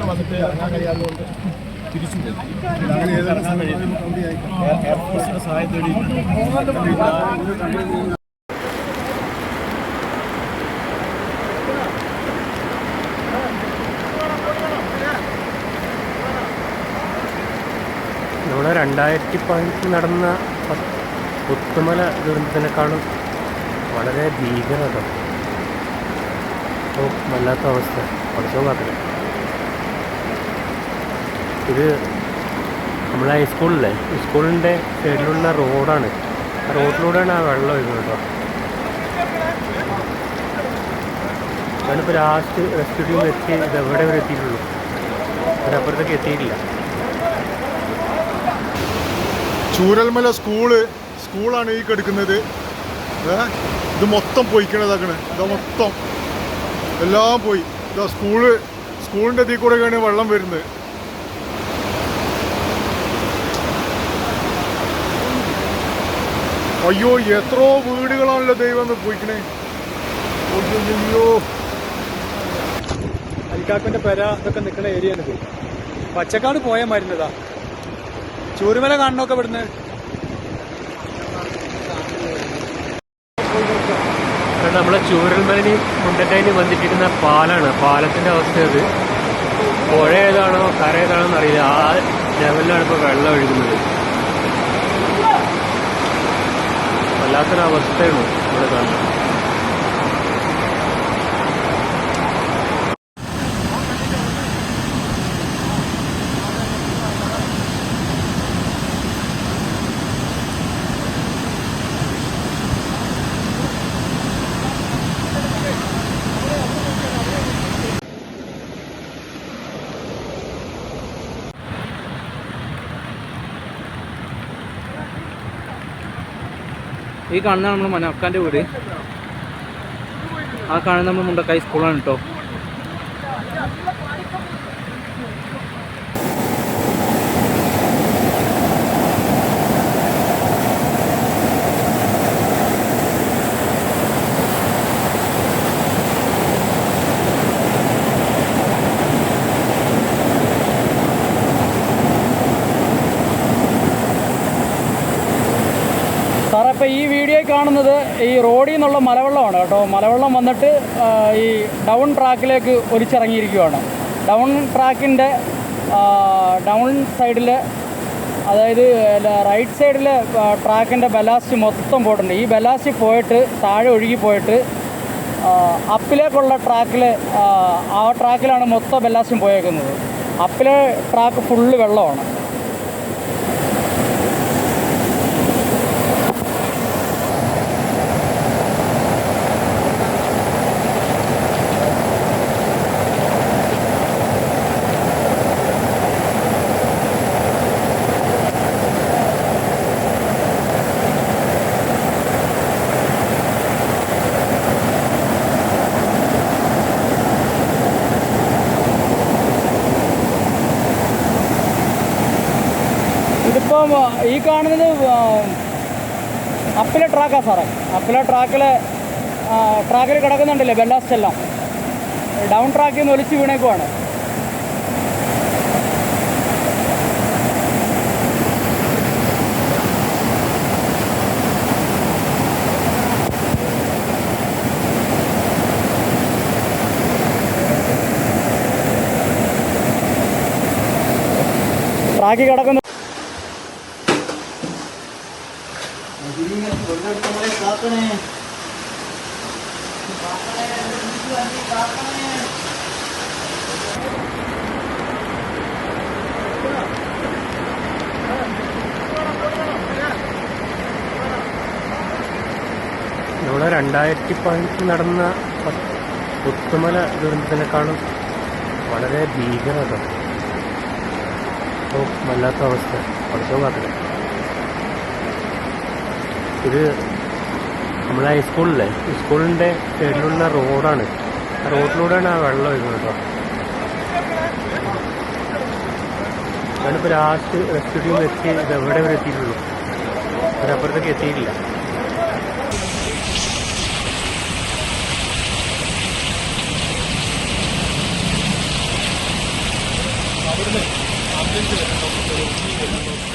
വന്നിട്ട് ഇറങ്ങാൻ കഴിയാത്തതുകൊണ്ട് തിരിച്ചു എയർഫോഴ്സിന്റെ സഹായം തേടി. നമ്മുടെ 2015 നടന്ന പുത്തുമല ദുരന്തത്തിനേക്കാളും വളരെ ഭീകരത. വല്ലാത്ത അവസ്ഥ. പഠിച്ചോ കാത്തില്ല. ഇത് നമ്മളെ ഹൈസ്കൂളിലെ സ്കൂളിൻ്റെ സൈഡിലുള്ള റോഡാണ്. ആ റോഡിലൂടെയാണ് ആ വെള്ളം ഒഴുകുന്നത് കേട്ടോ. ഞാനിപ്പോൾ ലാസ്റ്റ് റെസ്ക്യൂ ടീം എത്തി. ഇത് എവിടെ വരെ എത്തിയിട്ടുള്ളൂ, അതിനപ്പുറത്തേക്ക് എത്തിയിട്ടില്ല. ചൂരൽമല സ്കൂളാണ് ഈ കിടക്കുന്നത്. ഇത് മൊത്തം പോയിക്കണതാക്കണേ. ഇതാ മൊത്തം എല്ലാം പോയി. ഇതാ സ്കൂളിൻ്റെ ഇതിൽ കൂടെയൊക്കെയാണ് വെള്ളം വരുന്നത്. അയ്യോ, എത്രയോ വീടുകളാണല്ലോ ദൈവം പോയിക്കണേ. അയ്യോ, അരിക്കാക്കൻ്റെ പെര ഇതൊക്കെ നിൽക്കുന്ന ഏരിയ ആണ്. പച്ചക്കാട് പോയ മരുന്നതാ. ചൂരൽമല കാണണമൊക്കെ ഇവിടുന്ന്. നമ്മളെ ചൂരൽമലയിൽ മുണ്ടക്കൈന് വന്നിട്ടിരുന്ന പാലാണ്. പാലത്തിൻ്റെ അവസ്ഥ അത് പുഴ ഏതാണോ കര ഏതാണോ എന്നറിയില്ല. ആ ലെവലിലാണ് ഇപ്പോൾ വെള്ളം ഒഴുകുന്നത്. വല്ലാത്തൊരവസ്ഥയാണ് ഇവിടെ കാണുന്നത്. ഈ കാണുന്ന നമ്മൾ മനോക്കാൻ്റെ വീട്. ആ കാണുന്ന നമ്മൾ മുണ്ടക്കൈ സ്കൂളാണ് കേട്ടോ. സാറേ, ഇപ്പോൾ ഈ വീഡിയോയിൽ കാണുന്നത് ഈ റോഡിൽ നിന്നുള്ള മലവെള്ളമാണ് കേട്ടോ. മലവെള്ളം വന്നിട്ട് ഈ ഡൗൺ ട്രാക്കിലേക്ക് ഒലിച്ചിറങ്ങിയിരിക്കുകയാണ്. ഡൗൺ ട്രാക്കിൻ്റെ ഡൗൺ സൈഡിൽ, അതായത് റൈറ്റ് സൈഡിൽ ട്രാക്കിൻ്റെ ബലാസ്റ്റ് മൊത്തം പോയിട്ടുണ്ട്. ഈ ബലാസ്റ്റ് പോയിട്ട് താഴെ ഒഴുകി പോയിട്ട് അപ്പിലേക്കുള്ള ട്രാക്കിൽ, ആ ട്രാക്കിലാണ് മൊത്തം ബലാസ്റ്റും പോയേക്കുന്നത്. അപ്പിലെ ട്രാക്ക് ഫുള്ള് വെള്ളമാണ്. ഇതിപ്പം ഈ കാണുന്നത് അപ്പിലെ ട്രാക്കാണ് സാറേ. അപ്പിലെ ട്രാക്കിൽ കിടക്കുന്നുണ്ടല്ലേ ബെല്ലാസ്റ്റ് എല്ലാം. ഡൗൺ ട്രാക്കിൽ നിന്ന് ഒലിച്ച് വീണേക്കുവാണ്. ട്രാക്കിൽ കിടക്കുന്നു. ഇവിടെ 2015 നടന്ന പുത്തുമല ദുരന്തത്തിനേക്കാളും വളരെ ഭീകരത. വല്ലാത്ത അവസ്ഥ. പഠിച്ചോ കാത്തില്ല. ഇത് നമ്മളെ ഹൈസ്കൂളിലെ സ്കൂളിൻ്റെ സൈഡിലുള്ള റോഡാണ്. ആ റോഡിലൂടെയാണ് ആ വെള്ളം ഒഴുകുന്നത് കേട്ടോ. ഞാനിപ്പോൾ ലാസ്റ്റ് റെസ്ക്യൂ ടീം എത്തി ഇത് എവിടെ വരെ എത്തിയിട്ടുള്ളൂ, അതിനപ്പുറത്തേക്ക് എത്തിയിട്ടില്ല. അവിടുന്ന് ആംബുലൻസ് വരുന്നുണ്ടോ?